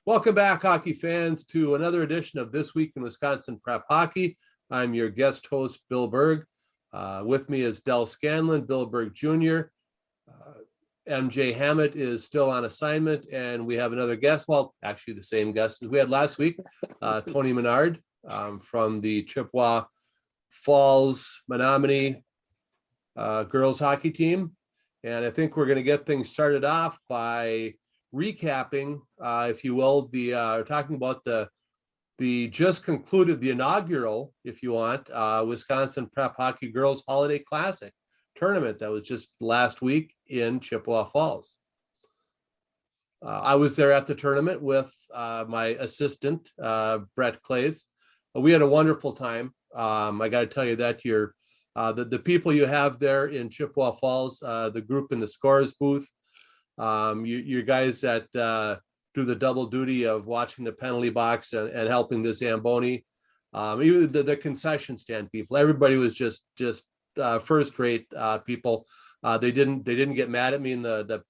Welcome back, hockey fans, to another edition of This Week in Wisconsin Prep Hockey. I'm your guest host, Bill Berg. With me is Del Scanlon, Bill Berg Jr. MJ Hammett is still on assignment, and we have another guest. Well, actually the same guest as we had last week, Tony Menard from the Chippewa Falls Menominee girls hockey team. And I think we're going to get things started off by recapping, if you will, talking about the just concluded, the inaugural, if you want, Wisconsin Prep Hockey Girls Holiday Classic tournament that was just last week in Chippewa Falls. I was there at the tournament with my assistant, Brett Clays. We had a wonderful time. I got to tell you that the people you have there in Chippewa Falls, the group in the scores booth, you guys that do the double duty of watching the penalty box and helping the Zamboni, even the concession stand people, everybody was just first rate people. They didn't get mad at me in the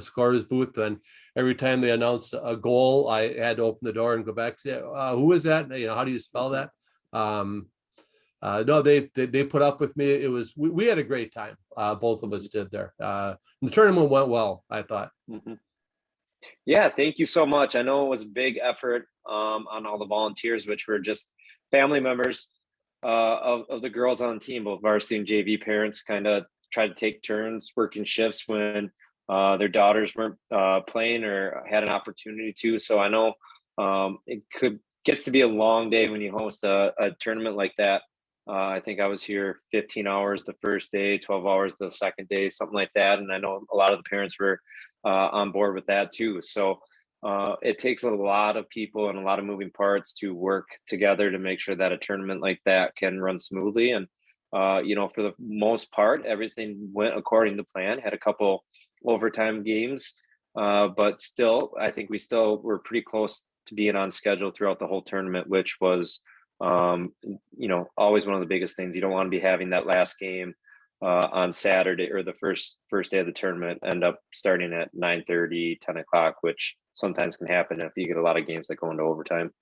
scorers booth, and every time they announced a goal, I had to open the door and go back and say, who is that? How do you spell that? No, they put up with me. We had a great time. Both of us did there. The tournament went well, I thought. Mm-hmm. Yeah, thank you so much. I know it was a big effort on all the volunteers, which were just family members of the girls on the team. Both varsity and JV parents kind of tried to take turns working shifts when their daughters weren't playing or had an opportunity to. So I know it gets to be a long day when you host a tournament like that. I think I was here 15 hours the first day, 12 hours the second day, something like that. And I know a lot of the parents were on board with that too. So it takes a lot of people and a lot of moving parts to work together to make sure that a tournament like that can run smoothly. And, for the most part, everything went according to plan. Had a couple overtime games, but still, I think we still were pretty close to being on schedule throughout the whole tournament, which was always one of the biggest things. You don't want to be having that last game on Saturday or the first day of the tournament end up starting at 9:30, 10 o'clock, which sometimes can happen if you get a lot of games that go into overtime.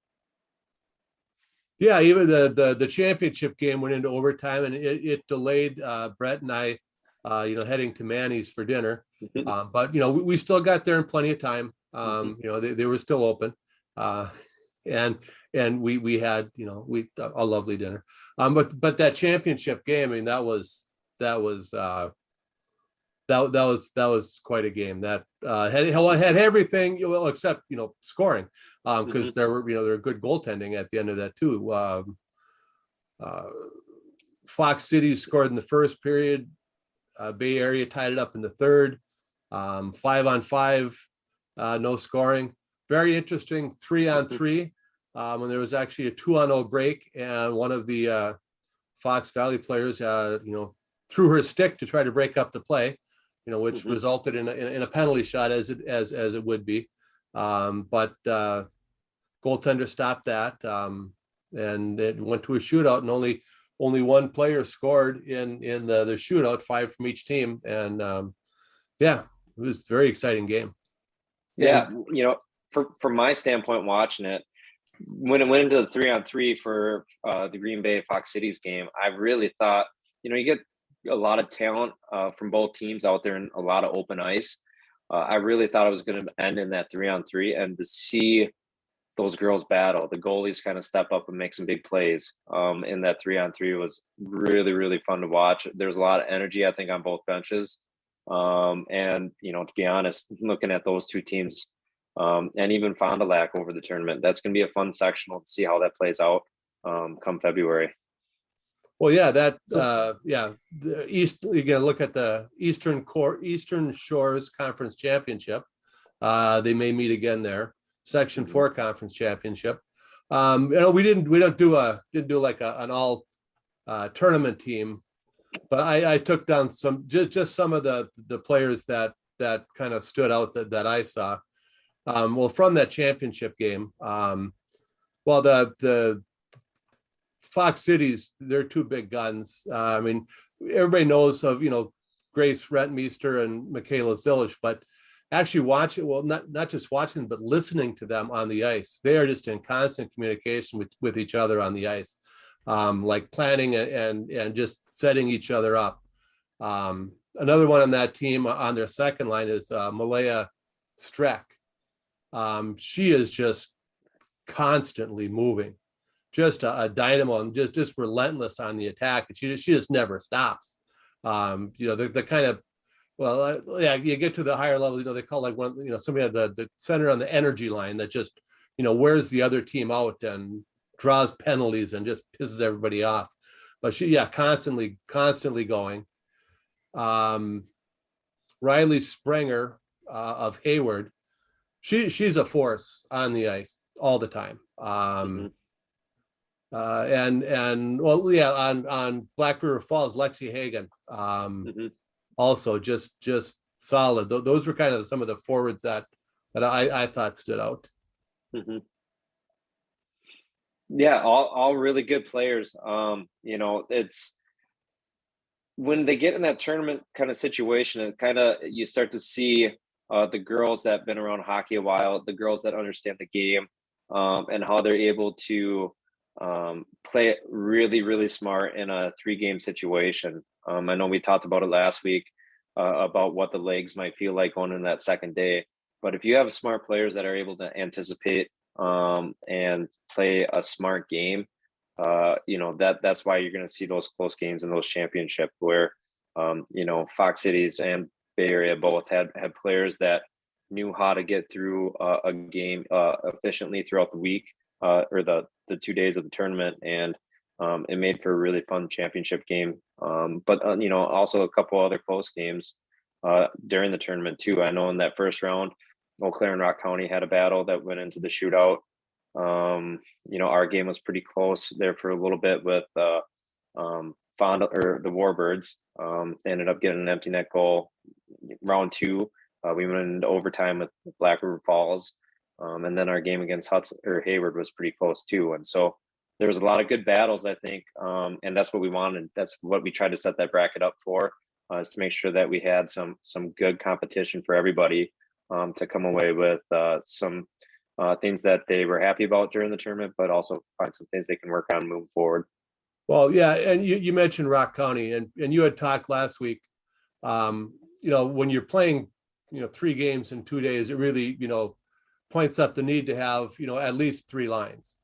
Yeah, even the championship game went into overtime, and it delayed Brett and I, heading to Manny's for dinner. But we still got there in plenty of time. They were still open. And we had a lovely dinner, but that championship game, I mean, that was quite a game that had everything, except scoring, because there were good goaltending at the end of that too. Fox City scored in the first period. Bay Area tied it up in the third. 5-on-5, no scoring. Very interesting 3-on-3. When there was actually a 2-on-0 break, and one of the Fox Valley players, threw her stick to try to break up the play, which resulted in a penalty shot as it would be. But goaltender stopped that, and it went to a shootout, and only one player scored in the shootout, 5 from each team, and it was a very exciting game. Yeah, from my standpoint, watching it, when it went into the 3-on-3 for the Green Bay Fox Cities game, I really thought, you get a lot of talent from both teams out there and a lot of open ice. I really thought it was going to end in that 3-on-3, and to see those girls battle, the goalies kind of step up and make some big plays in that 3-on-3 was really, really fun to watch. There's a lot of energy, I think, on both benches. And, to be honest, looking at those two teams, and even Fond du Lac over the tournament, that's going to be a fun sectional to see how that plays out come February. Well, yeah, the East. You got to look at the Eastern Shores Conference Championship. They may meet again there. Section 4 Conference Championship. We didn't do like an all tournament team, but I took down some some of the players that kind of stood out that I saw. From that championship game, the Fox Cities, they're two big guns. I mean, everybody knows of Grace Rentmeester and Michaela Zilish, but actually watching, well, not just watching, but listening to them on the ice. They are just in constant communication with each other on the ice, like planning and just setting each other up. Another one on that team on their second line is Malaya Streck. She is just constantly moving, just a dynamo, and just relentless on the attack. And she just never stops. The kind of, well, yeah, you get to the higher level, they call like one, somebody at the center on the energy line that just, wears the other team out and draws penalties and just pisses everybody off. But she, yeah, constantly going. Riley Springer of Hayward, she's a force on the ice all the time. And well, yeah, on Black River Falls, Lexi Hagan, also just solid. Those were kind of some of the forwards that I thought stood out. Yeah, all really good players. It's when they get in that tournament kind of situation, it kind of, you start to see the girls that have been around hockey a while, the girls that understand the game, and how they're able to play it really, really smart in a 3-game situation. I know we talked about it last week about what the legs might feel like going in that second day. But if you have smart players that are able to anticipate and play a smart game, that's why you're going to see those close games in those championships where, Fox Cities and Bay Area both had players that knew how to get through a game efficiently throughout the week or the 2 days of the tournament. And it made for a really fun championship game. But also a couple other close games during the tournament too. I know in that first round, Eau Claire and Rock County had a battle that went into the shootout. Our game was pretty close there for a little bit with Fonda or the Warbirds. They ended up getting an empty net goal round 2. We went into overtime with Black River Falls. And then our game against Hudson or Hayward was pretty close too. And so there was a lot of good battles, I think. And that's what we wanted. That's what we tried to set that bracket up for, is to make sure that we had some good competition for everybody to come away with some things that they were happy about during the tournament, but also find some things they can work on moving forward. Well, yeah, and you mentioned Rock County, and you had talked last week. When you're playing, 3 games in 2 days, it really, points up the need to have, at least 3 lines,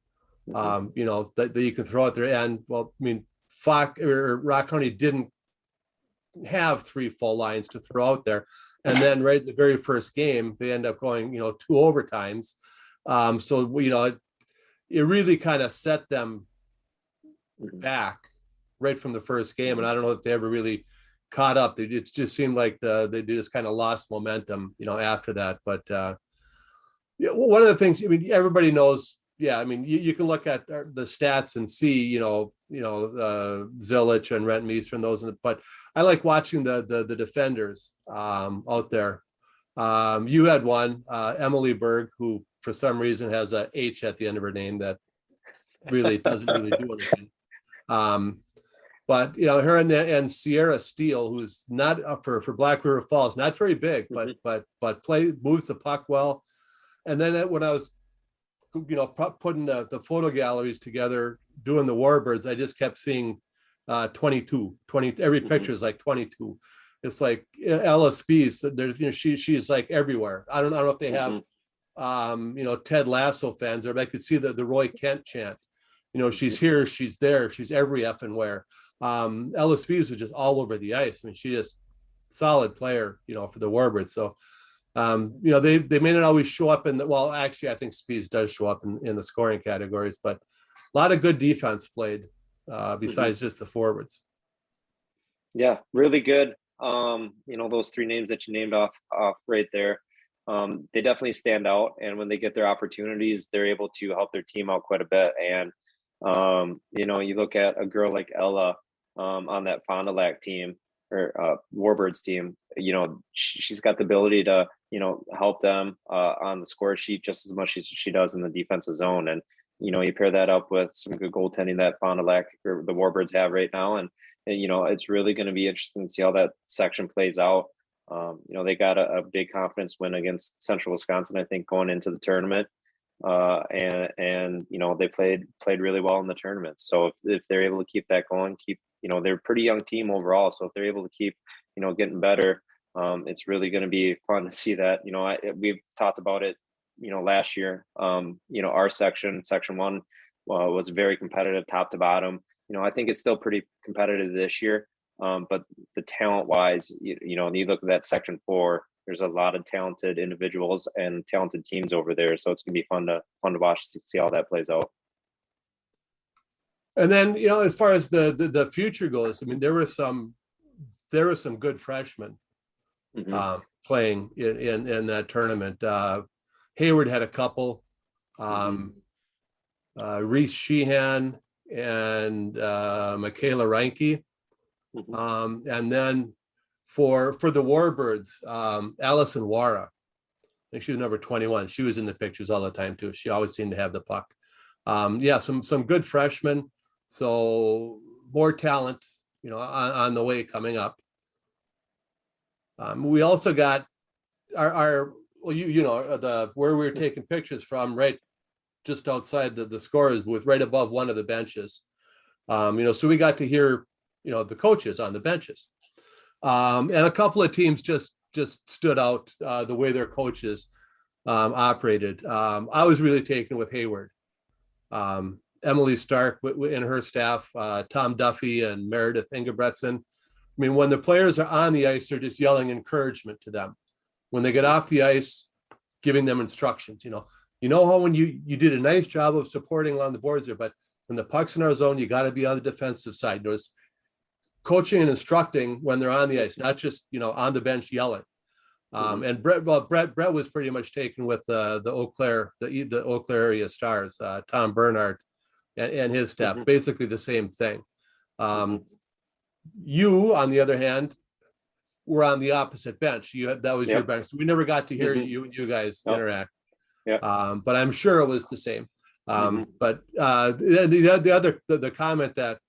that you can throw out there. And well, I mean, Fox or Rock County didn't have 3 full lines to throw out there, and then right at the very first game, they end up going, 2 overtimes. So it really kind of set them back right from the first game, and I don't know if they ever really caught up. It just seemed like they just kind of lost momentum, after that. But one of the things, I mean, everybody knows. Yeah, I mean, you can look at the stats and see, Zilich and Rent Meester and those. But I like watching the defenders out there. You had one, Emily Berg, who for some reason has a H at the end of her name that really doesn't really do anything. But her and Sierra Steele, who's not up for Black River Falls, not very big, but moves the puck well. And then when I was putting the photo galleries together, doing the Warbirds, I just kept seeing 22, every picture is like 22. It's like Ella Spies, there's she's like everywhere. I don't know if they have Ted Lasso fans, or I could see the Roy Kent chant. She's here, she's there, she's every effing where. Ella Spies was just all over the ice. I mean, she just solid player, for the Warbirds. So they may not always show up actually I think Spies does show up in the scoring categories, but a lot of good defense played besides just the forwards. Yeah, really good. Those 3 names that you named off right there, they definitely stand out, and when they get their opportunities, they're able to help their team out quite a bit. And you look at a girl like Ella on that Fond du Lac team or Warbirds team, she's got the ability to help them on the score sheet just as much as she does in the defensive zone. And you pair that up with some good goaltending that Fond du Lac or the Warbirds have right now, and it's really going to be interesting to see how that section plays out. They got a big confidence win against Central Wisconsin, I think, going into the tournament. And they played really well in the tournament. So if they're able to keep that going, they're a pretty young team overall. So if they're able to keep, getting better, it's really going to be fun to see that. We've talked about it, last year. Our section one, was very competitive, top to bottom. I think it's still pretty competitive this year. But the talent wise, you look at that section 4, there's a lot of talented individuals and talented teams over there. So it's gonna be fun to watch to see how that plays out. And then, as far as the future goes, I mean, there were some good freshmen playing in that tournament. Hayward had a couple, Reese Sheehan and Michaela Reinke. And then for the Warbirds, Allison Wara, I think she was number 21. She was in the pictures all the time too. She always seemed to have the puck. Some good freshmen. So more talent, on the way coming up. We also got where we were taking pictures from, right just outside the scorers booth, right above one of the benches. So we got to hear, the coaches on the benches. And a couple of teams just stood out, the way their coaches operated. I was really taken with Hayward. Emily Stark and her staff, Tom Duffy and Meredith Ingebretson. I mean, when the players are on the ice, they're just yelling encouragement to them. When they get off the ice, giving them instructions. How when you did a nice job of supporting along the boards there, but when the puck's in our zone, you got to be on the defensive side. There's coaching and instructing when they're on the ice, not just on the bench yelling. And Brett was pretty much taken with the Eau Claire, the Eau Claire area stars, Tom Bernhardt and his staff, basically the same thing. You, on the other hand, were on the opposite bench. That was your bench. So we never got to hear you guys interact. Yeah. But I'm sure it was the same. But the comment that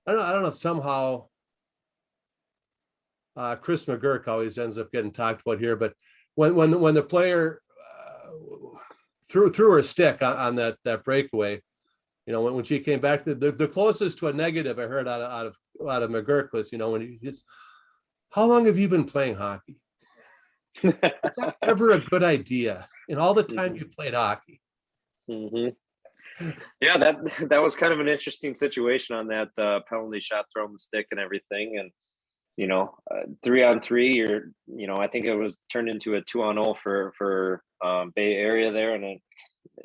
I don't know, somehow Chris McGurk always ends up getting talked about here, but when the player threw her stick on that breakaway, when she came back, the closest to a negative I heard out of McGurk was, when he's, how long have you been playing hockey? It's not ever a good idea in all the time you played hockey. Yeah, that was kind of an interesting situation on that penalty shot, throwing the stick and everything. And 3-on-3, I think it was turned into a 2-on-0 for Bay Area there, and it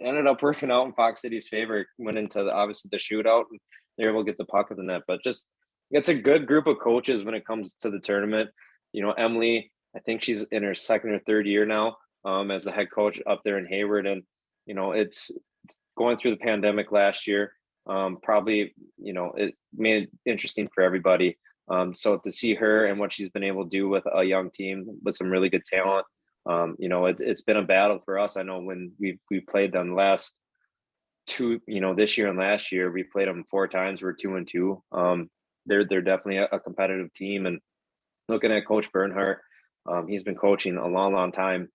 ended up working out in Fox City's favor. It went into obviously the shootout, and they were able to get the puck in the net. But just, it's a good group of coaches when it comes to the tournament. Emily, I think she's in her second or third year now as the head coach up there in Hayward, and it's going through the pandemic last year. Probably it made it interesting for everybody. So to see her and what she's been able to do with a young team with some really good talent, it's been a battle for us. I know when we played them last two, this year and last year, we played them 4 times. We're 2-2. They're definitely a competitive team. And looking at Coach Bernhardt, he's been coaching a long time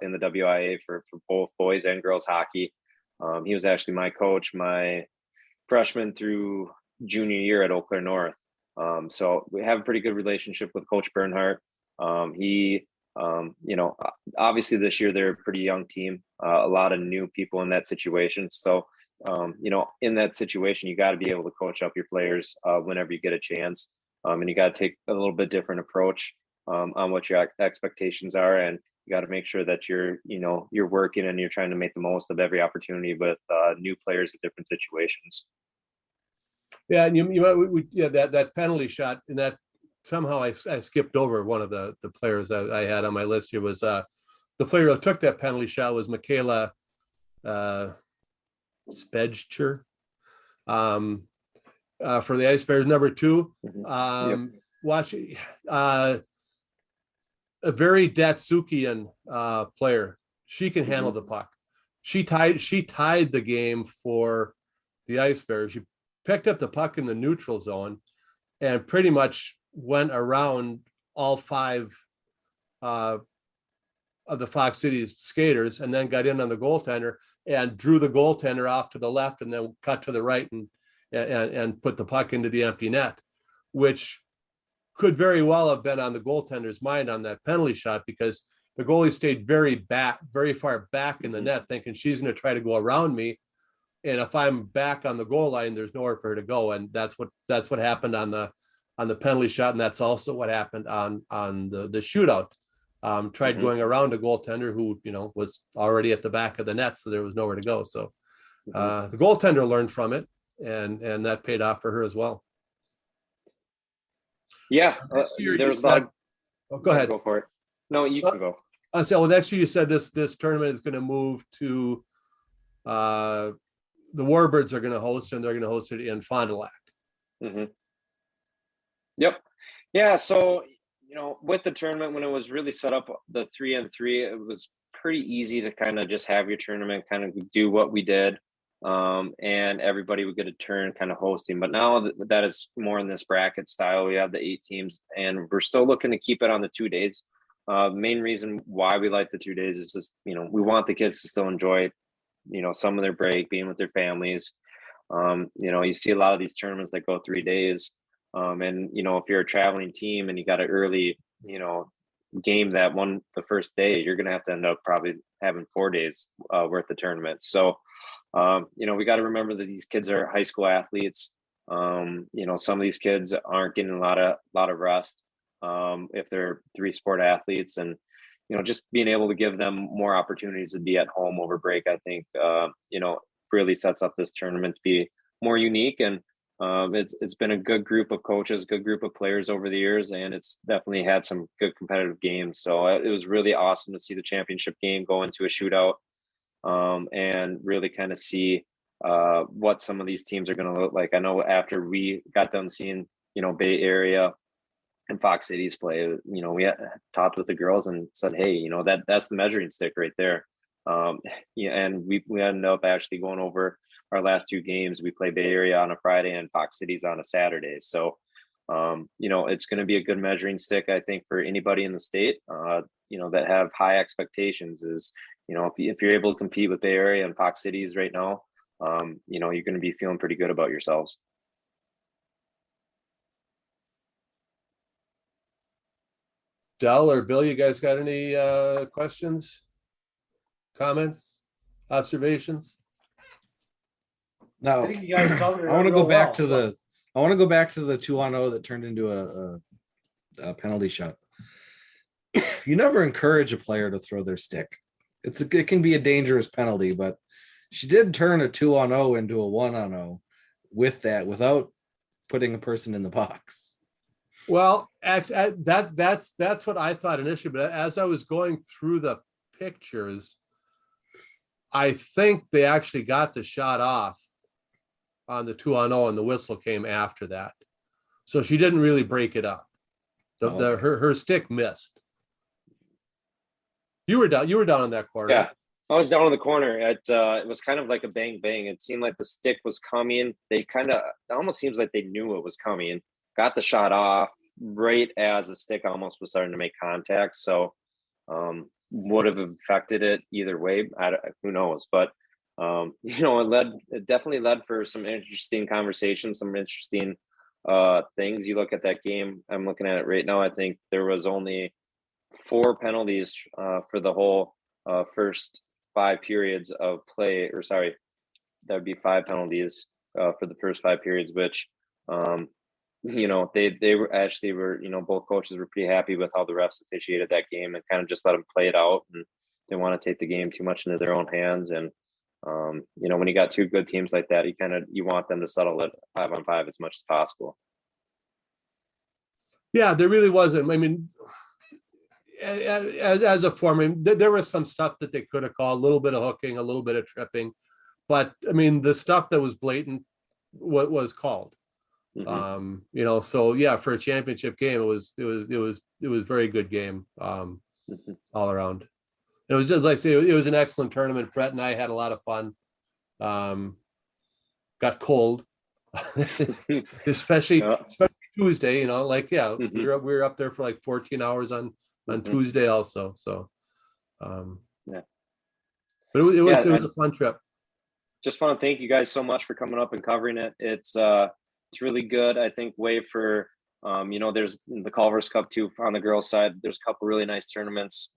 in the WIA for both boys and girls hockey. He was actually my coach my freshman through junior year at Eau Claire North. So we have a pretty good relationship with Coach Bernhardt. He, obviously this year they're a pretty young team, a lot of new people in that situation. So, in that situation, you got to be able to coach up your players whenever you get a chance. And you got to take a little bit different approach on what your expectations are. And you got to make sure that you're working and you're trying to make the most of every opportunity with new players in different situations. Yeah, and that penalty shot, and that somehow I skipped over one of the players I had on my list here was the player who took that penalty shot was Michaela Spedcher for the Ice Bears, number 2. Watch a very Datsukian player. She can handle the puck. She tied the game for the Ice Bears. She picked up the puck in the neutral zone and pretty much went around all 5 of the Fox City skaters, and then got in on the goaltender and drew the goaltender off to the left and then cut to the right and put the puck into the empty net, which could very well have been on the goaltender's mind on that penalty shot, because the goalie stayed very far back in the net, thinking she's going to try to go around me. And if I'm back on the goal line, there's nowhere for her to go. And that's what happened on the penalty shot. And that's also what happened on the shootout. Tried going around a goaltender who, was already at the back of the net. So there was nowhere to go. So the goaltender learned from it, and that paid off for her as well. Yeah. Next year There's go ahead. Go for it. No, you can go. I said, well, next year you said this tournament is going to move to the Warbirds are going to host, and they're going to host it in Fond du Lac. Yep. Yeah. So, with the tournament, when it was really set up, the 3-on-3, it was pretty easy to kind of just have your tournament, kind of do what we did. And everybody would get a turn kind of hosting. But now that is more in this bracket style. We have the 8 teams, and we're still looking to keep it on the 2 days. Main reason why we like the 2 days is just, we want the kids to still enjoy, some of their break, being with their families. You see a lot of these tournaments that go 3 days. And, if you're a traveling team and you got an early, game the first day, you're going to have to end up probably having 4 days worth of tournaments. So, we got to remember that these kids are high school athletes. Some of these kids aren't getting a lot of rest if they're 3-sport athletes, and just being able to give them more opportunities to be at home over break, I think really sets up this tournament to be more unique. And it's been a good group of coaches, good group of players over the years, and it's definitely had some good competitive games. So it was really awesome to see the championship game go into a shootout. And really kind of see what some of these teams are going to look like. I know after we got done seeing, Bay Area and Fox Cities play, we had talked with the girls and said, hey, that's the measuring stick right there. And we ended up actually going over our last 2 games. We play Bay Area on a Friday and Fox Cities on a Saturday. So, it's going to be a good measuring stick, I think, for anybody in the state, that have high expectations. Is, if you're able to compete with Bay Area and Fox Cities right now, you're going to be feeling pretty good about yourselves. Del or Bill, you guys got any questions, comments, observations? No, I think you guys covered it. I want to go real back well, to the. I want to go back to the 2-on-0 that turned into a penalty shot. You never encourage a player to throw their stick. It can be a dangerous penalty, but she did turn a 2-on-0 into a 1-on-0 with that, without putting a person in the box. Well, actually, that's what I thought initially, but as I was going through the pictures, I think they actually got the shot off on the 2-on-0, and the whistle came after that. So she didn't really break it up. Her stick missed. You were down in that corner. Yeah, I was down in the corner. It was kind of like a bang bang. It seemed like the stick was coming. It almost seems like they knew it was coming. Got the shot off right as the stick almost was starting to make contact. So would have affected it either way. Who knows? But it definitely led for some interesting conversations, some interesting things. You look at that game, I'm looking at it right now. I think there was only 4 penalties for the whole first 5 periods of play, or sorry, that would be 5 penalties for the first 5 periods, which they were both coaches were pretty happy with how the refs officiated that game and kind of just let them play it out, and they want to take the game too much into their own hands. And when you got 2 good teams like that, you want them to settle it 5-on-5 as much as possible. Yeah, there really wasn't. I mean, as a form, there was some stuff that they could have called, a little bit of hooking, a little bit of tripping, but I mean, the stuff that was blatant was called. So yeah, for a championship game, it was very good game all around. It was just like I say, it was an excellent tournament. Brett and I had a lot of fun. Got cold, especially Tuesday. We were up there for like 14 hours on on Mhm. Tuesday also. So, Yeah. but it was Yeah, a fun trip. just want to thank you guys so much for coming up and covering it. It's really good. I think way for there's the Culver's Cup too on the girls side. There's a couple really nice tournaments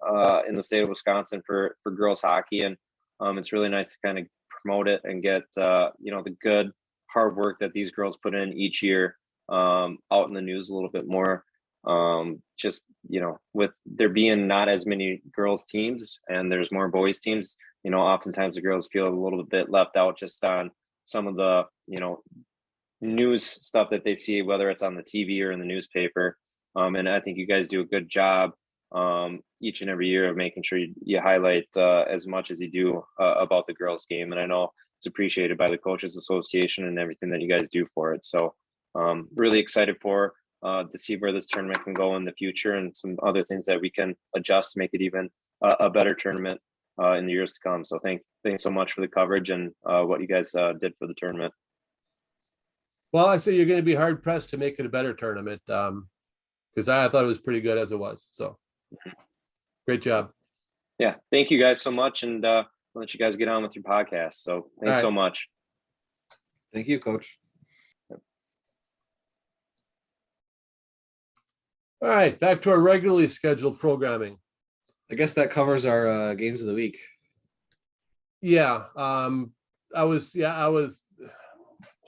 in the state of Wisconsin for girls hockey, and it's really nice to kind of promote it and get the good hard work that these girls put in each year out in the news a little bit more. Just with there being not as many girls teams and there's more boys teams, oftentimes the girls feel a little bit left out just on some of the news stuff that they see, whether it's on the TV or in the newspaper. And I think you guys do a good job each and every year of making sure you highlight as much as you do about the girls game. And I know it's appreciated by the Coaches Association and everything that you guys do for it. So really excited to see where this tournament can go in the future and some other things that we can adjust to make it even a better tournament in the years to come. So thanks so much for the coverage and what you guys did for the tournament. Well, I say you're going to be hard pressed to make it a better tournament because I thought it was pretty good as it was. So great job. Yeah. Thank you guys so much. And I'll let you guys get on with your podcast. So thanks so much. Thank you, Coach. All right. Back to our regularly scheduled programming. I guess that covers our games of the week. Yeah. I was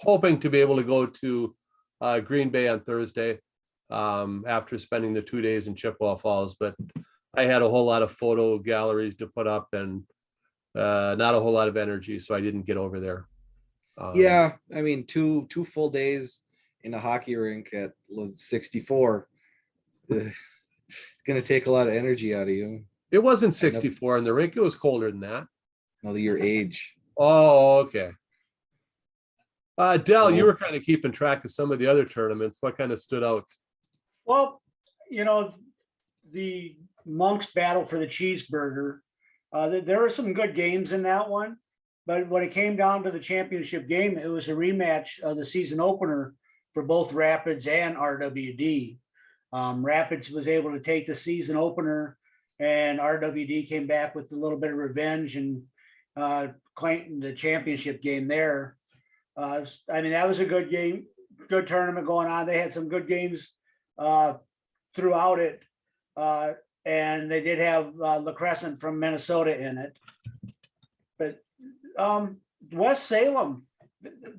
hoping to be able to go to Green Bay on Thursday after spending the 2 days in Chippewa Falls, but I had a whole lot of photo galleries to put up and not a whole lot of energy, so I didn't get over there. Yeah, I mean, two full days in a hockey rink at 64, going to take a lot of energy out of you. It wasn't 64 in the rink. It was colder than that. No, your age. Oh, okay. Dell, you were kind of keeping track of some of the other tournaments. What kind of stood out? Well, the Monks battle for the cheeseburger. There were some good games in that one, but when it came down to the championship game, it was a rematch of the season opener for both Rapids and RWD. Rapids was able to take the season opener, and RWD came back with a little bit of revenge and claimed the championship game there. That was a good game, good tournament going on. They had some good games throughout it. And they did have La Crescent from Minnesota in it. But West Salem,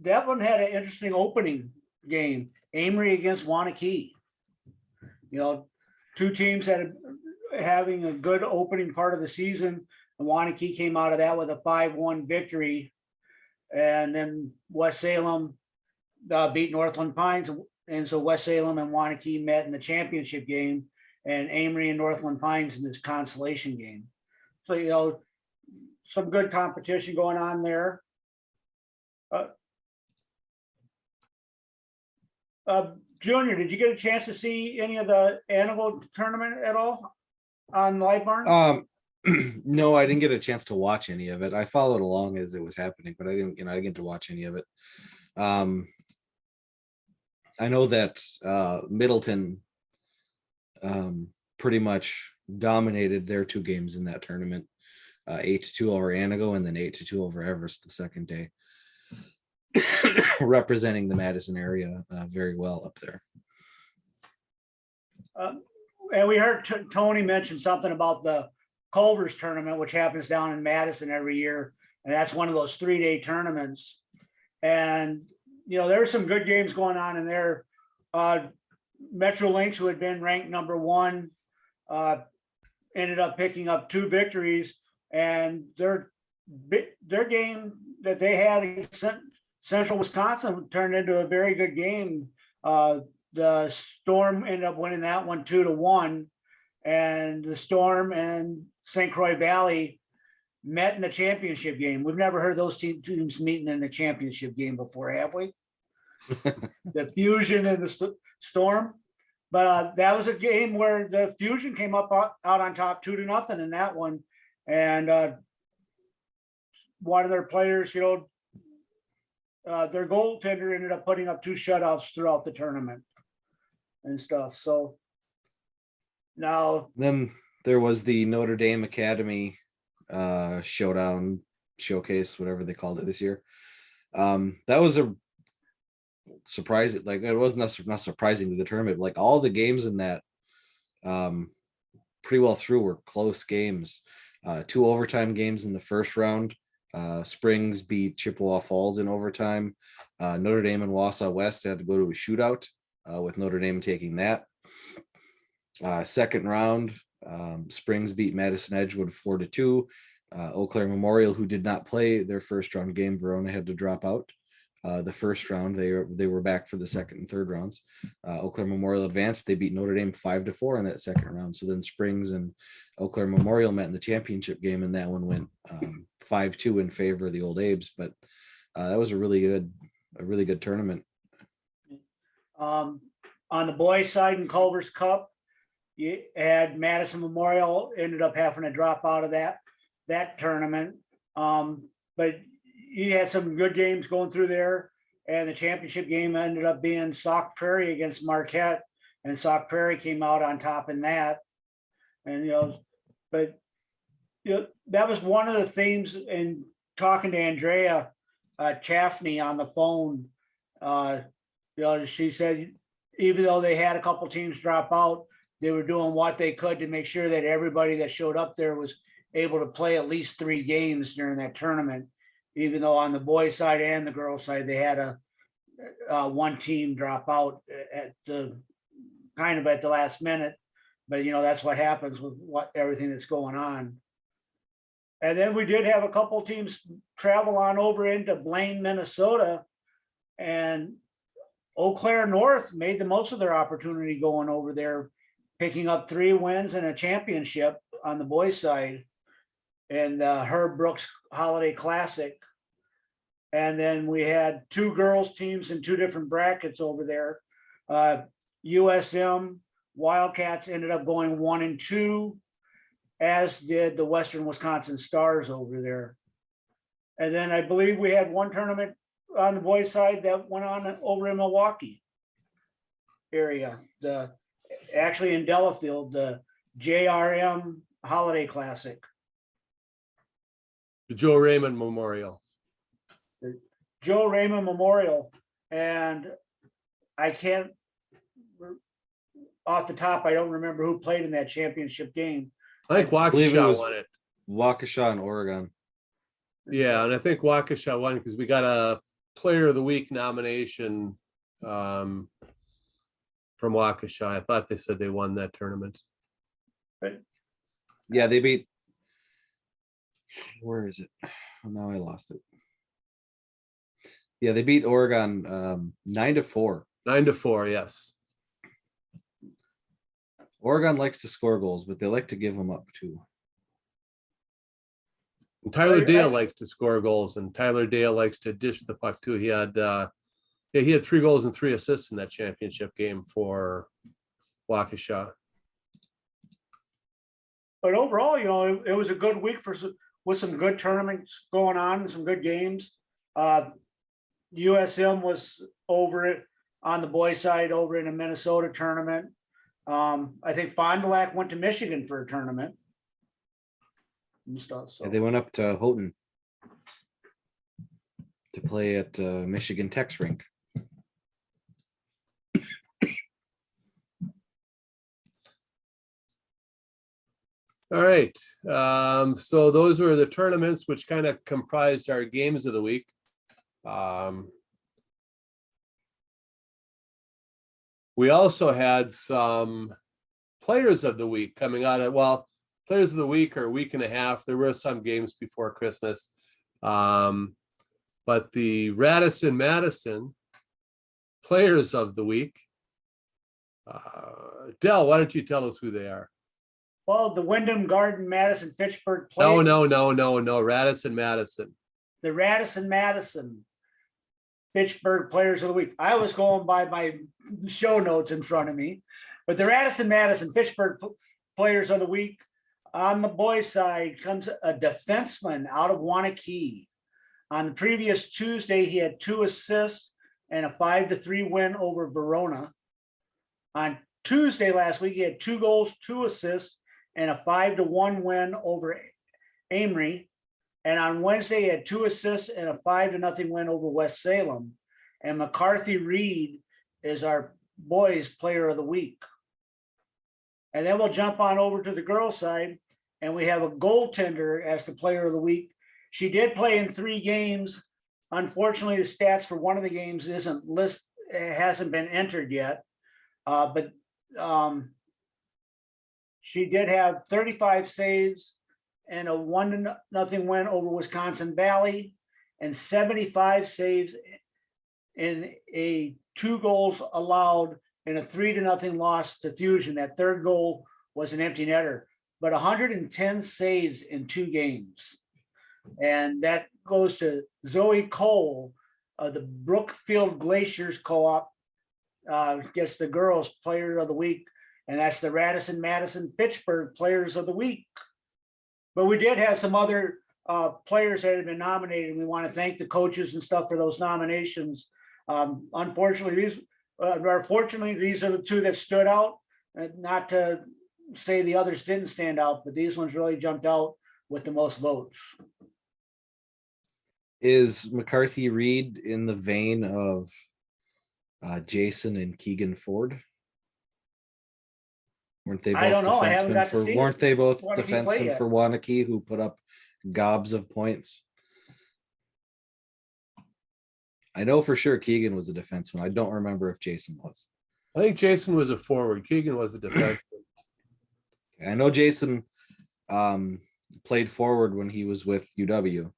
that one had an interesting opening game. Amory against Wanakee. Two teams having a good opening part of the season. And Wanakee came out of that with a 5-1 victory. And then West Salem beat Northland Pines. And so West Salem and Wanakee met in the championship game, and Amory and Northland Pines in this consolation game. So, some good competition going on there. Junior, did you get a chance to see any of the Anago tournament at all on Live Barn? No, I didn't get a chance to watch any of it. I followed along as it was happening, but I didn't get to watch any of it. I know that Middleton pretty much dominated their two games in that tournament, 8-2 over Anago and then 8-2 over Everest the second day, representing the Madison area very well up there. And we heard Tony mention something about the Culver's tournament, which happens down in Madison every year. And that's one of those 3-day tournaments. And, there's some good games going on in there. Metro Lynx, who had been ranked number 1, ended up picking up 2 victories. And their game that they had against Central Wisconsin turned into a very good game. The Storm ended up winning that one 2-1. And the Storm and St. Croix Valley met in the championship game. We've never heard those teams meeting in the championship game before, have we? The Fusion and the Storm. But that was a game where the Fusion came up out on top 2-0 in that one. And one of their players, their goaltender ended up putting up 2 shutouts throughout the tournament and stuff. So Now, Then there was the Notre Dame Academy showcase, whatever they called it this year. That was a surprise. Like it was not surprising to the tournament. Like all the games in that pretty well through were close games. 2 overtime games in the first round. Springs beat Chippewa Falls in overtime. Notre Dame and Wausau West had to go to a shootout with Notre Dame taking that. Second round, Springs beat Madison Edgewood 4-2. Eau Claire Memorial, who did not play their first round game, Verona had to drop out. The first round, they were back for the second and third rounds. Eau Claire Memorial advanced. They beat Notre Dame 5-4 in that second round. So then Springs and Eau Claire Memorial met in the championship game, and that one went 5-2 in favor of the Old Abes. But that was a really good tournament. on the boys' side in Culver's Cup, you had Madison Memorial ended up having to drop out of that tournament. But you had some good games going through there, and the championship game ended up being Sauk Prairie against Marquette, and Sauk Prairie came out on top in that. And that was one of the themes in talking to Andrea Chaffney on the phone. She said even though they had a couple teams drop out, they were doing what they could to make sure that everybody that showed up there was able to play at least 3 games during that tournament. Even though on the boys' side and the girls' side, they had one team drop out at the last minute. But that's what happens with everything that's going on. And then we did have a couple teams travel on over into Blaine, Minnesota, and Eau Claire North made the most of their opportunity going over there, picking up 3 wins and a championship on the boys' side. And Herb Brooks Holiday Classic. And then we had 2 girls teams in 2 different brackets over there. USM Wildcats ended up going 1-2, as did the Western Wisconsin Stars over there. And then I believe we had one tournament on the boys' side that went on over in Milwaukee area. Actually in Delafield, the JRM Holiday Classic. The Joe Raymond Memorial. Joe Raymond Memorial. And I can't, off the top, I don't remember who played in that championship game. I think believe it Waukesha was- won it. Waukesha in Oregon. Yeah, and I think Waukesha won because we got a Player of the Week nomination from Waukesha. I thought they said they won that tournament. Yeah, they beat. Where is it? Oh, now I lost it. Yeah, they beat Oregon 9-4. 9-4, yes. Oregon likes to score goals, but they like to give them up too. And Tyler Well, Dale likes to score goals, and Tyler Dale likes to dish the puck too. He had 3 goals and 3 assists in that championship game for Waukesha. But overall, it was a good week with some good tournaments going on and some good games. USM was over it on the boys' side over in a Minnesota tournament. I think Fond du Lac went to Michigan for a tournament and stuff. So Yeah, they went up to Houghton to play at Michigan Tech's rink. All right. So those were the tournaments which kind of comprised our games of the week. We also had some players of the week coming out of, players of the week or week and a half. There were some games before Christmas. But the Radisson Madison players of the week, Del, why don't you tell us who they are? well, the Wyndham Garden Madison Fitchburg played. No, Radisson Madison. The Radisson Madison Fitchburg Players of the Week. I was going by my show notes in front of me, but the Radisson Madison Fitchburg Players of the Week on the boys' side comes a defenseman out of Wanakee. On the previous Tuesday, he had 2 assists and a 5-3 win over Verona. On Tuesday last week, he had 2 goals, 2 assists, and a 5-1 win over Amory. And on Wednesday, he had 2 assists and a 5-0 win over West Salem. And McCarthy Reed is our boys player of the week. And then we'll jump on over to the girls' side, and we have a goaltender as the player of the week. She did play in 3 games. Unfortunately, the stats for one of the games hasn't been entered yet. But she did have 35 saves and a 1-0 win over Wisconsin Valley, and 75 saves in a 2 goals allowed in a 3-0 loss to Fusion. That third goal was an empty netter, but 110 saves in 2 games. And that goes to Zoe Cole, the Brookfield Glaciers Co-op, gets the girls player of the week. And that's the Radisson Madison Fitchburg players of the week. But we did have some other players that had been nominated. We want to thank the coaches and stuff for those nominations. Fortunately, these are the 2 that stood out. Not to say the others didn't stand out, but these ones really jumped out with the most votes. Is McCarthy Reed in the vein of Jason and Keegan Ford? Weren't they both I don't know. I haven't got to defensemen see weren't they both Wanakee play defensemen yet. for Wanakee who put up gobs of points? I know for sure Keegan was a defenseman. I don't remember if Jason was. I think Jason was a forward. Keegan was a defenseman. I know Jason played forward when he was with UW.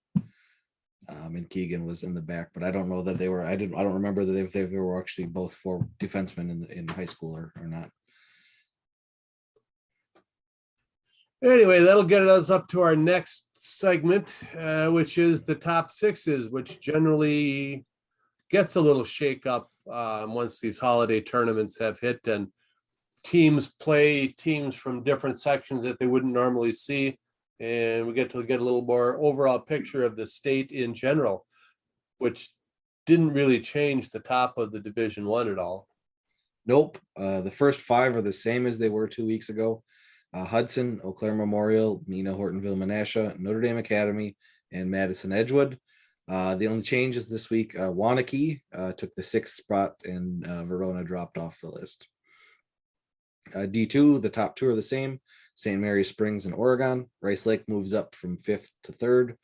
And Keegan was in the back, but I don't know that they were. I don't remember that they were actually both for defensemen in high school or not. Anyway, that'll get us up to our next segment, which is the top 6s, which generally gets a little shake up once these holiday tournaments have hit and teams play teams from different sections that they wouldn't normally see. And we get to get a little more overall picture of the state in general, which didn't really change the top of the Division I at all. Nope. The first 5 are the same as they were 2 weeks ago. Hudson, Eau Claire Memorial, Nina Hortonville Menasha, Notre Dame Academy, and Madison Edgewood. The only changes this week, Wanakee took the 6th spot and Verona dropped off the list. D2, the top 2 are the same. St. Mary Springs and Oregon. Rice Lake moves up from 5th to 3rd.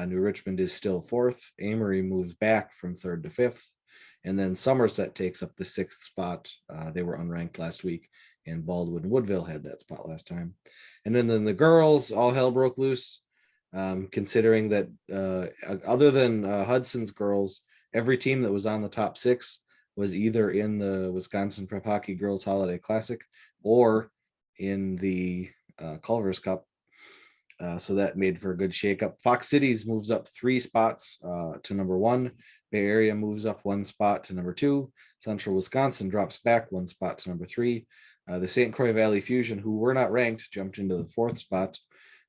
New Richmond is still 4th. Amory moves back from 3rd to 5th. And then Somerset takes up the 6th spot. They were unranked last week, and Baldwin Woodville had that spot last time. And then the girls, all hell broke loose, considering that other than Hudson's girls, every team that was on the top 6 was either in the Wisconsin Prep Hockey Girls Holiday Classic or in the Culver's Cup. So that made for a good shakeup. Fox Cities moves up 3 spots to number 1. Bay Area moves up 1 spot to number 2. Central Wisconsin drops back 1 spot to number 3. The St. Croix Valley Fusion, who were not ranked, jumped into the 4th spot.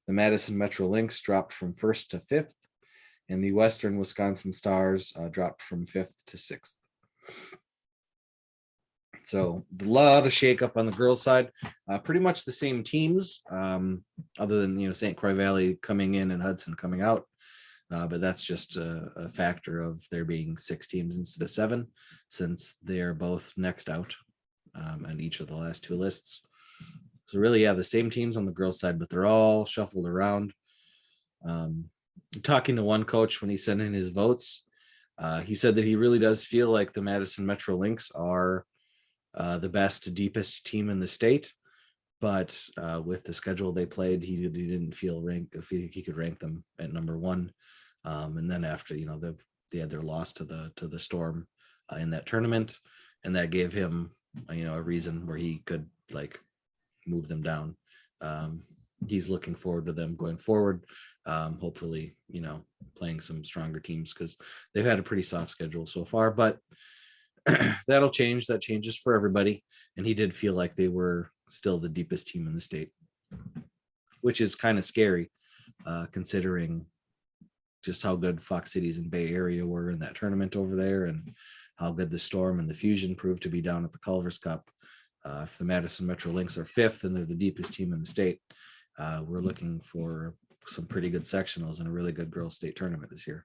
The Madison Metro Lynx dropped from 1st to 5th. And the Western Wisconsin Stars dropped from 5th to 6th. So a lot of shakeup on the girls' side. Pretty much the same teams, other than St. Croix Valley coming in and Hudson coming out. But that's just a factor of there being 6 teams instead of 7, since they're both next out on each of the last 2 lists. So really, yeah, the same teams on the girls' side, but they're all shuffled around. Talking to one coach when he sent in his votes, he said that he really does feel like the Madison Metro Lynx are the best, deepest team in the state, but with the schedule they played, he didn't feel if he could rank them at number 1. And then after they had their loss to the Storm in that tournament, and that gave him a reason where he could move them down. He's looking forward to them going forward. Hopefully, playing some stronger teams, because they've had a pretty soft schedule so far, but that'll change. That changes for everybody. And he did feel like they were still the deepest team in the state, which is kind of scary, considering just how good Fox Cities and Bay Area were in that tournament over there, and how good the Storm and the Fusion proved to be down at the Culver's Cup. If the Madison Metro Lynx are fifth and they're the deepest team in the state, we're looking for some pretty good sectionals and a really good girls state tournament this year.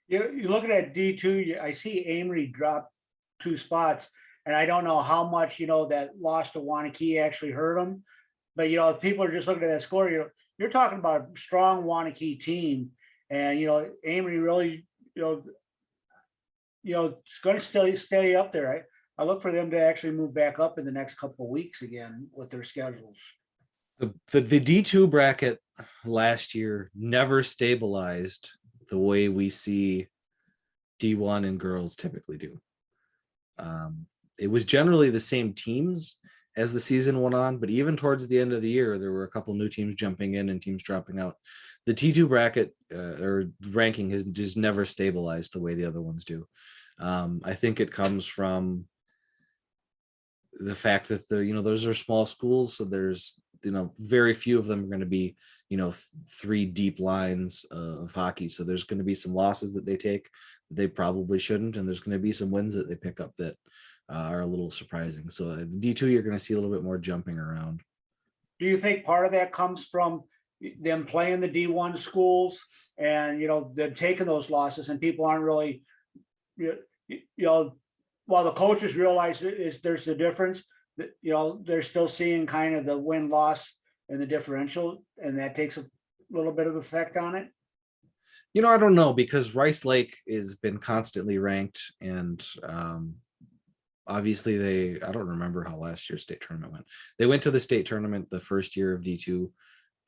You're looking at D2. I see Amory drop 2 spots, and I don't know how much that loss to Wanakee actually hurt them. But if people are just looking at that score, you're talking about a strong Wanakee team, and Amory really it's going to stay up there. I look for them to actually move back up in the next couple of weeks again with their schedules. The D2 bracket last year never stabilized the way we see D1 and girls typically do. It was generally the same teams as the season went on, but even towards the end of the year, there were a couple new teams jumping in and teams dropping out. The T2 bracket or ranking has just never stabilized the way the other ones do. I think it comes from the fact that those are small schools, so there's very few of them are going to be 3 deep lines of hockey, so there's going to be some losses that they take that they probably shouldn't, and there's going to be some wins that they pick up that are a little surprising. So the D2, you're going to see a little bit more jumping around. Do you think part of that comes from them playing the D1 schools and them taking those losses, and people aren't really while the coaches realize there's the difference, they're still seeing kind of the win-loss and the differential, and that takes a little bit of effect on it? I don't know, because Rice Lake has been constantly ranked, and obviously I don't remember how last year's state tournament went. They went to the state tournament the first year of D2.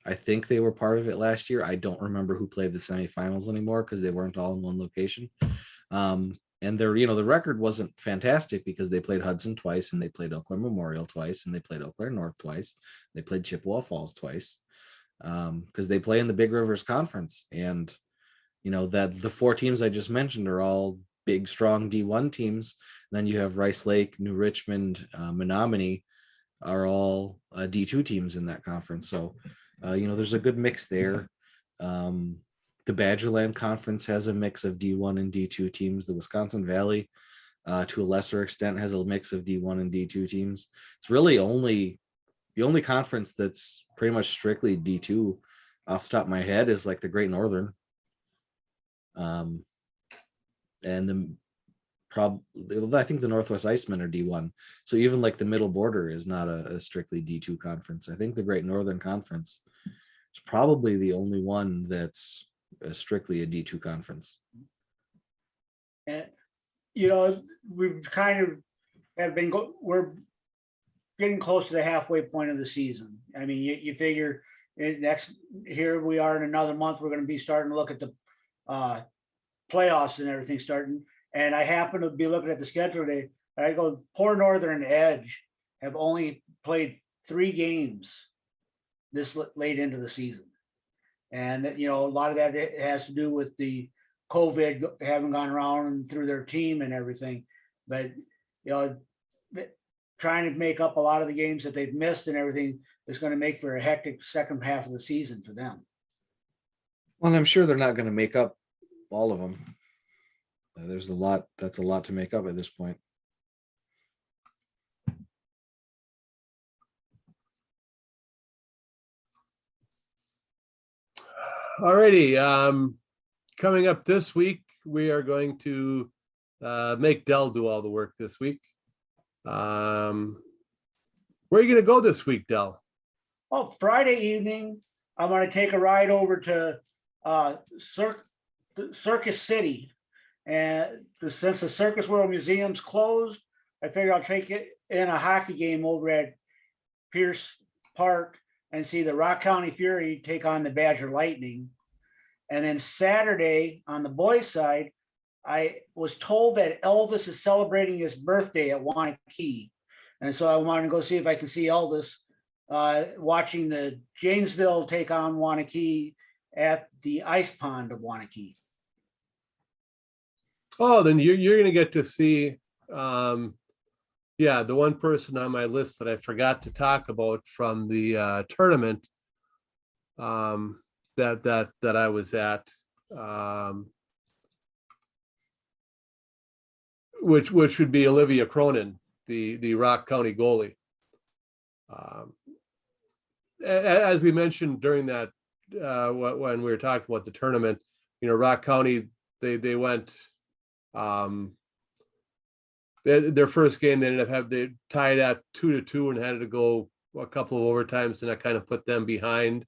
I think they were part of it last year. I don't remember who played the semifinals anymore because they weren't all in one location. And the record wasn't fantastic because they played Hudson twice, and they played Eau Claire Memorial twice, and they played Eau Claire North twice. They played Chippewa Falls twice because they play in the Big Rivers Conference. And, that the 4 teams I just mentioned are all big, strong D1 teams. And then you have Rice Lake, New Richmond, Menominee are all D2 teams in that conference. So, there's a good mix there. The Badgerland Conference has a mix of D1 and D2 teams. The Wisconsin Valley, to a lesser extent, has a mix of D1 and D2 teams. It's really the only conference that's pretty much strictly D2 off the top of my head is like the Great Northern. And I think the Northwest Icemen are D1. So even like the Middle Border is not a strictly D2 conference. I think the Great Northern Conference is probably the only one that's strictly a D2 conference. And we've kind of we're getting close to the halfway point of the season. I mean, you figure here we are in another month, we're going to be starting to look at the playoffs and everything starting. And I happen to be looking at the schedule today, and I go, poor Northern Edge have only played 3 games this late into the season. And a lot of that has to do with the COVID having gone around through their team and everything. But trying to make up a lot of the games that they've missed and everything is going to make for a hectic second half of the season for them. Well, I'm sure they're not going to make up all of them. There's a lot. That's a lot to make up at this point. Alrighty. Coming up this week, we are going to make Dell do all the work this week. Where are you going to go this week, Dell? Well, Friday evening, I'm going to take a ride over to Circus City. And since the Circus World Museum's closed, I figure I'll take it in a hockey game over at Pierce Park and see the Rock County Fury take on the Badger Lightning. And then Saturday on the boys' side, I was told that Elvis is celebrating his birthday at Wanakee. And so I wanted to go see if I can see Elvis watching the Janesville take on Wanakee at the ice pond of Wanakee. Oh, then you're going to get to see, the one person on my list that I forgot to talk about from the tournament that I was at, which would be Olivia Cronin. the Rock County goalie. As we mentioned during that, when we were talking about the tournament, Rock County, they went, their first game, they tied at 2-2 and had to go a couple of overtimes, and that kind of put them behind,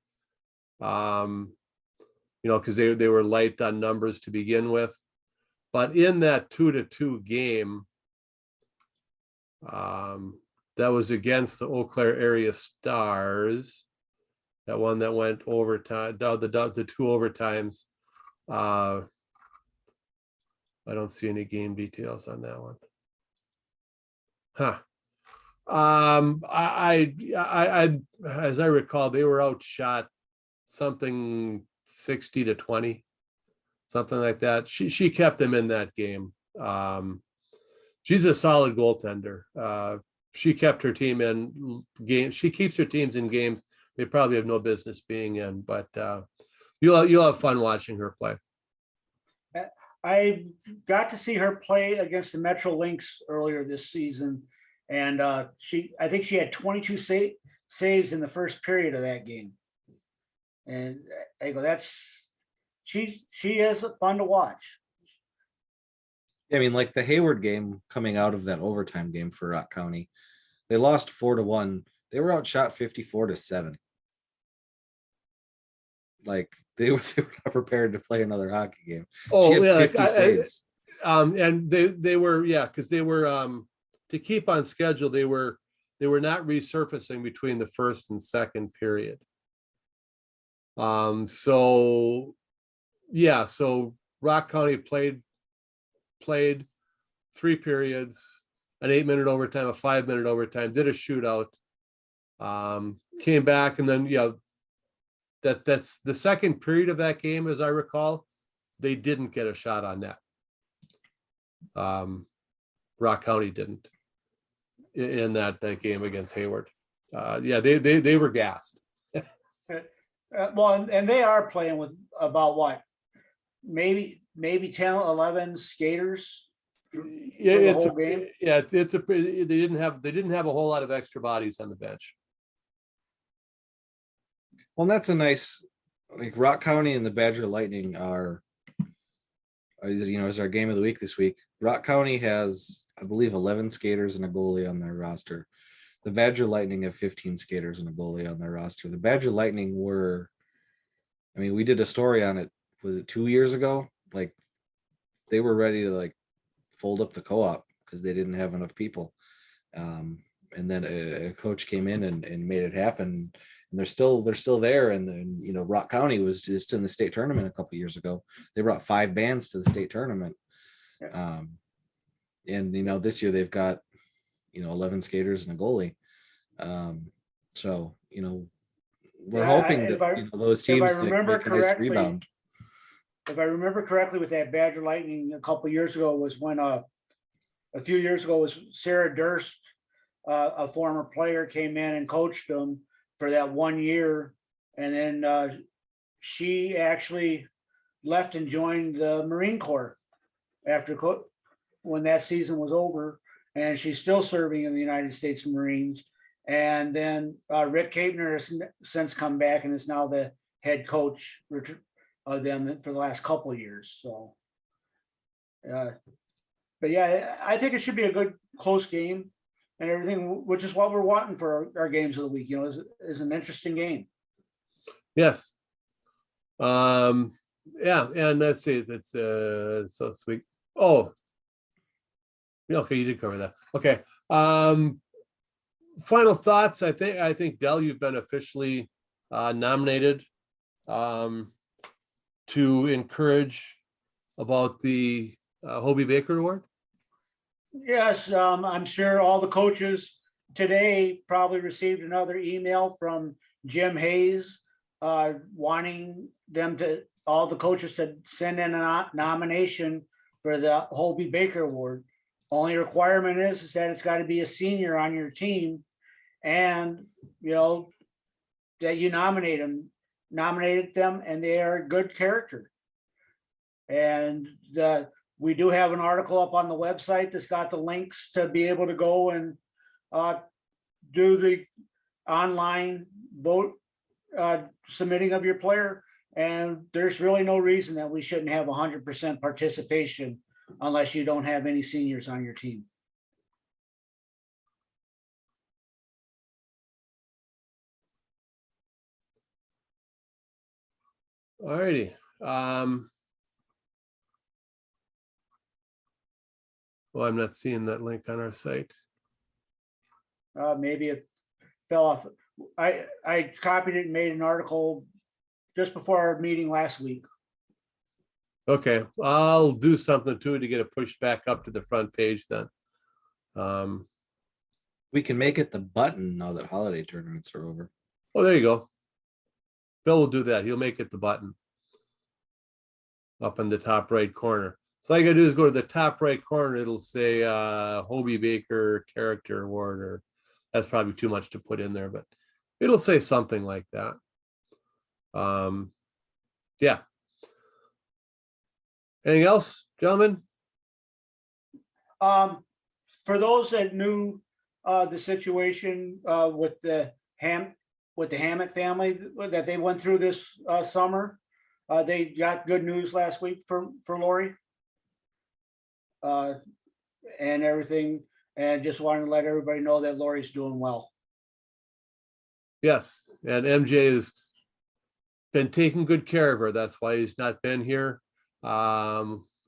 because they were light on numbers to begin with. But in that 2-2 game, that was against the Eau Claire Area Stars, that one that went overtime, the two overtimes. I don't see any game details on that one. I as I recall, they were outshot something 60-20, something like that. She kept them in that game. She's a solid goaltender. She kept her team in games. She keeps her teams in games they probably have no business being in, but you'll have fun watching her play. I got to see her play against the Metro Lynx earlier this season, and I think she had 22 saves in the first period of that game. And I go, she is fun to watch. I mean, like the Hayward game coming out of that overtime game for Rock County, they lost 4-1. They were outshot 54-7. Like they were not prepared to play another hockey game. Oh, she had 50 saves. And they were, because they were, to keep on schedule, they were not resurfacing between the first and second period. So Rock County played 3 periods, an 8-minute overtime, a 5-minute overtime, did a shootout, came back, and then that's the second period of that game, as I recall, they didn't get a shot on net. Rock County didn't in that game against Hayward. They were gassed. Well, and they are playing with about what, maybe 10, 11 skaters. They didn't have a whole lot of extra bodies on the bench. Well, that's a nice, like Rock County and the Badger Lightning are is our game of the week this week. Rock County has, I believe, 11 skaters and a goalie on their roster. The Badger Lightning have 15 skaters and a goalie on their roster. The Badger Lightning we did a story on it, was it 2 years ago? Like they were ready to fold up the co-op because they didn't have enough people. And then a coach came in and made it happen. And they're still there. And then, Rock County was just in the state tournament a couple of years ago. They brought 5 bands to the state tournament. Yeah. And this year they've got 11 skaters and a goalie. So we're hoping that those teams make a nice rebound. If I remember correctly, with that Badger Lightning a couple of years ago was when a few years ago was Sarah Durst, a former player, came in and coached them for that 1 year, and then she actually left and joined the Marine Corps after when that season was over, and she's still serving in the United States Marines. And then Rick Kapner has since come back and is now the head coach of them for the last couple of years. So, but yeah, I think it should be a good close game and everything, which is what we're wanting for our games of the week. Is an interesting game. Yes. And let's see. That's so sweet. Oh, yeah. Okay, you did cover that. Okay. Final thoughts. I think Del, you've been officially nominated to encourage about the Hobie Baker Award. Yes, I'm sure all the coaches today probably received another email from Jim Hayes wanting all the coaches to send in a nomination for the Hobie Baker Award. Only requirement is that it's got to be a senior on your team, and that you nominated them, and they are a good character. And We do have an article up on the website that's got the links to be able to go and do the online vote submitting of your player. And there's really no reason that we shouldn't have 100% participation unless you don't have any seniors on your team. All righty. Well, I'm not seeing that link on our site. Maybe it fell off. I copied it and made an article just before our meeting last week. Okay, I'll do something to it to get it pushed back up to the front page then. We can make it the button now that holiday tournaments are over. Oh, there you go. Bill will do that. He'll make it the button up in the top right corner. So all you gotta do is go to the top right corner. It'll say Hobie Baker Character Award, or that's probably too much to put in there, but it'll say something like that. Yeah. Anything else, gentlemen? For those that knew the situation with the Hammett family that they went through this summer, they got good news last week for Lori and everything, and just wanted to let everybody know that Lori's doing well. Yes, and MJ has been taking good care of her. That's why he's not been here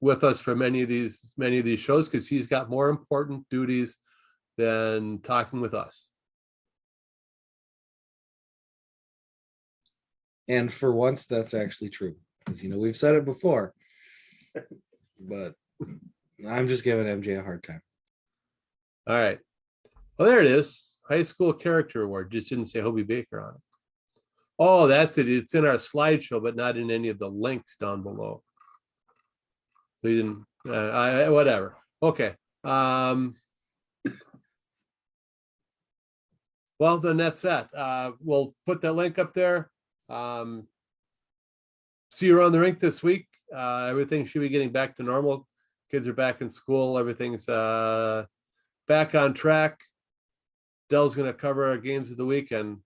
with us for many of these shows, because he's got more important duties than talking with us. And for once, that's actually true, because we've said it before, but I'm just giving MJ a hard time. All right. Well, there it is. High School Character Award. Just didn't say Hobie Baker on it. Oh, that's it. It's in our slideshow, but not in any of the links down below. So you didn't, whatever. Okay. Well, then that's that. We'll put that link up there. See you around the rink this week. Everything should be getting back to normal. Kids are back in school. Everything's back on track. Dell's going to cover our games of the week, and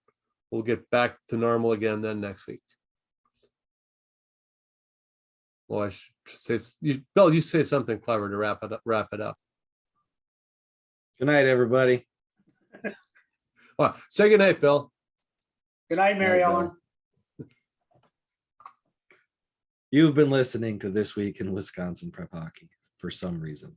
we'll get back to normal again then next week. Well, I should say, Bill, you say something clever to wrap it up. Good night, everybody. Oh, say good night, Bill. Good night, Mary Ellen. You've been listening to This Week in Wisconsin Prep Hockey for some reason.